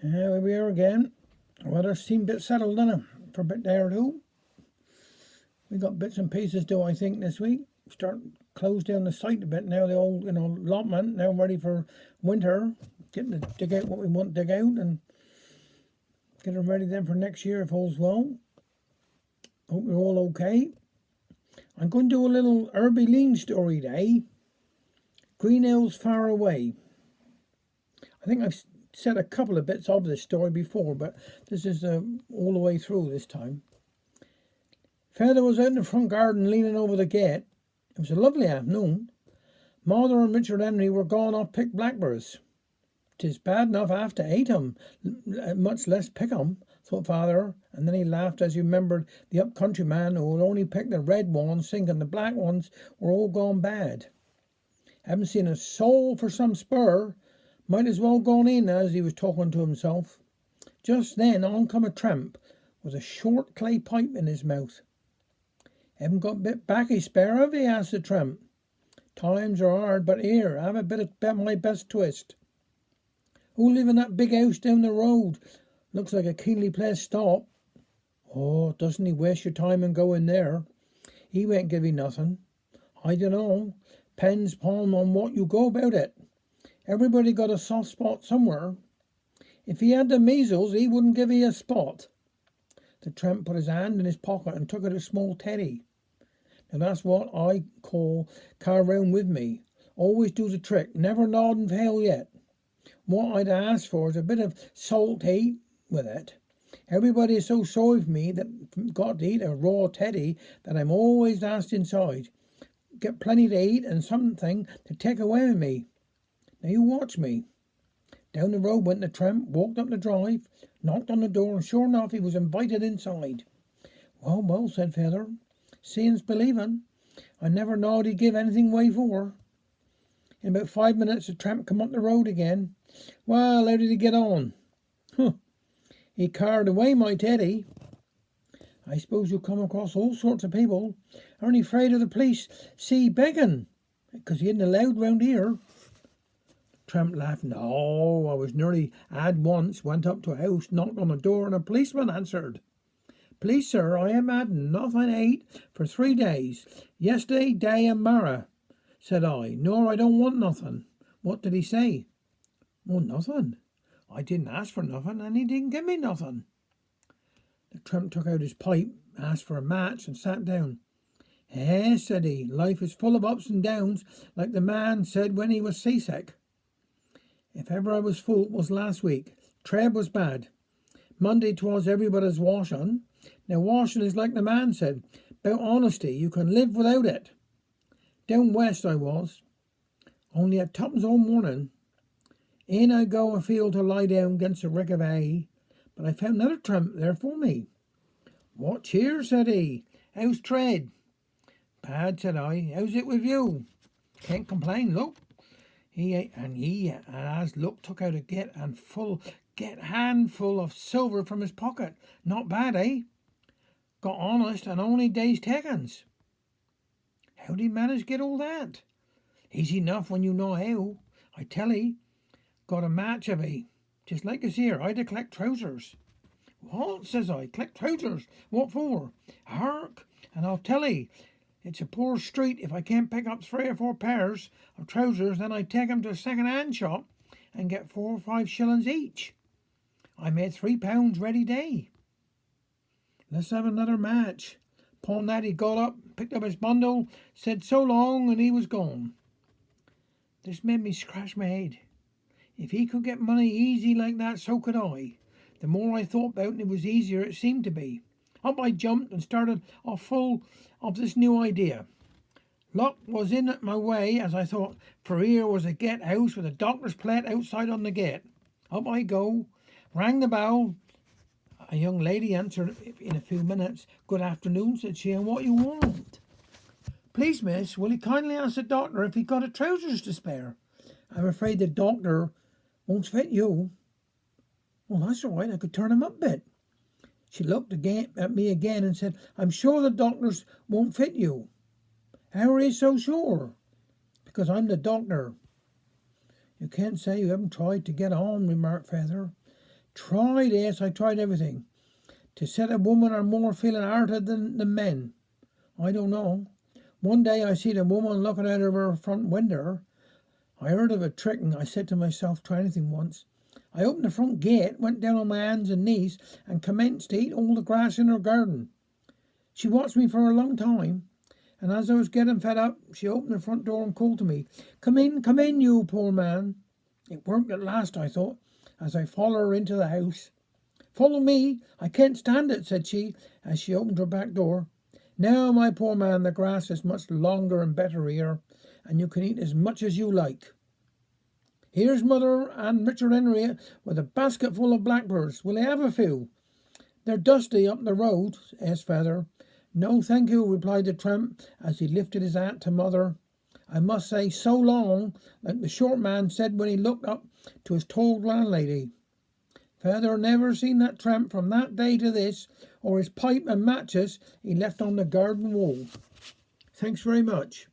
Here we are again. Weather seemed a bit settled, didn't it? For a bit there too. We got bits and pieces do, I think, this week. Start close down the site a bit now. The old, allotment now ready for winter. Getting to dig out what we want to dig out and get it ready then for next year if all's well. Hope you're all okay. I'm going to do a little Herbie Lean story today. Green Hills Far Away. I think I've said a couple of bits of this story before, but this is all the way through this time. Feather was out in the front garden leaning over the gate. It was a lovely afternoon. Mother and Richard Henry were gone off pick blackberries. "'Tis bad enough I have to eat 'em, much less pick 'em," thought Father, and then he laughed as he remembered the up-country man who had only picked the red ones, thinking the black ones were all gone bad. "Haven't seen a soul for some spur. Might as well gone in," as he was talking to himself. Just then on come a tramp with a short clay pipe in his mouth. "Haven't got a bit baccy spare, have you?" asked the tramp. "Times are hard, but here, have a bit of my best twist." "Who live in that big house down the road? Looks like a keenly placed stop." "Oh, doesn't he waste your time and go in there? He won't give you nothing." "I dunno. Depends upon what you go about it. Everybody got a soft spot somewhere. If he had the measles, he wouldn't give you a spot." The tramp put his hand in his pocket and took out a small teddy. "Now that's what I call carry round with me. Always do the trick. Never nod and fail yet. What I'd ask for is a bit of salt to eat with it. Everybody is so sorry for me that got to eat a raw teddy that I'm always asked inside. Get plenty to eat and something to take away with me. Now you watch me." Down the road went the tramp, walked up the drive, knocked on the door, and sure enough he was invited inside. "Well, well," said Feather, "seeing's believing. I never knowed he'd give anything away for." In about 5 minutes the tramp come up the road again. "Well, how did he get on?" "Huh, he carried away my teddy." "I suppose you'll come across all sorts of people. Aren't you afraid of the police see begging? Because he isn't allowed round here." Tramp laughed. "No, I was nearly had once. Went up to a house, knocked on the door, and a policeman answered. 'Please, sir, I haven't had nothing to eat for 3 days. Yesterday, day, and marrow,' said I. 'Nor I don't want nothing.' 'What did he say?' 'Well, nothing. I didn't ask for nothing, and he didn't give me nothing.'" The tramp took out his pipe, asked for a match, and sat down. "Eh," said he, "life is full of ups and downs, like the man said when he was seasick. If ever I was full, it was last week. Trade was bad. Monday 'twas everybody's washing. Now washing is like the man said, 'bout honesty. You can live without it. Down west I was. Only at tuppence all morning. In I go afield to lie down against a rick of hay. But I found another tramp there for me. 'What cheer?' said he. 'How's trade?' 'Bad,' said I. 'How's it with you?' 'Can't complain, look.' He as look took out a handful of silver from his pocket. 'Not bad, eh? Got honest and only day's takings.' 'How'd he manage to get all that?' 'Easy enough when you know how. I tell 'ee, got a match of 'ee. Just like us here, I to collect trousers.' 'What?' says I. 'Collect trousers? What for?' 'Hark, and I'll tell 'ee. It's a poor street. If I can't pick up 3 or 4 pairs of trousers, then I take 'em to a second-hand shop and get 4 or 5 shillings each. I made £3 ready day.' 'Let's have another match.' Upon that he got up, picked up his bundle, said so long, and he was gone. This made me scratch my head. If he could get money easy like that, so could I. The more I thought about it, it was easier it seemed to be. Up I jumped and started off full of this new idea. Luck was in my way, as I thought, for here was a gate house with a doctor's plate outside on the gate. Up I go, rang the bell. A young lady answered in a few minutes. 'Good afternoon,' said she, 'and what you want?' 'Please, miss, will you kindly ask the doctor if he got a trousers to spare? I'm afraid the doctor won't fit you.' 'Well, that's all right, I could turn him up a bit.' She looked again at me again and said, 'I'm sure the doctors won't fit you.' 'How are you so sure?' 'Because I'm the doctor.' 'You can't say you haven't tried to get on,' remarked Feather. Tried, yes, I tried everything. To said a woman are more feeling hearted than the men. I don't know. One day I see the woman looking out of her front window. I heard of a trick and I said to myself, try anything once. I opened the front gate, went down on my hands and knees and commenced to eat all the grass in her garden. She watched me for a long time, and as I was getting fed up, she opened the front door and called to me, come in, you poor man. It worked at last, I thought, as I followed her into the house. Follow me, I can't stand it, said she, as she opened her back door. Now, my poor man, the grass is much longer and better here, and you can eat as much as you like. Here's Mother and Richard Henry with a basket full of blackbirds. Will they have a few? They're dusty up the road, asked Feather. No, thank you, replied the tramp as he lifted his hat to Mother. I must say so long, like the short man said when he looked up to his tall landlady. Feather never seen that tramp from that day to this, or his pipe and matches he left on the garden wall. Thanks very much.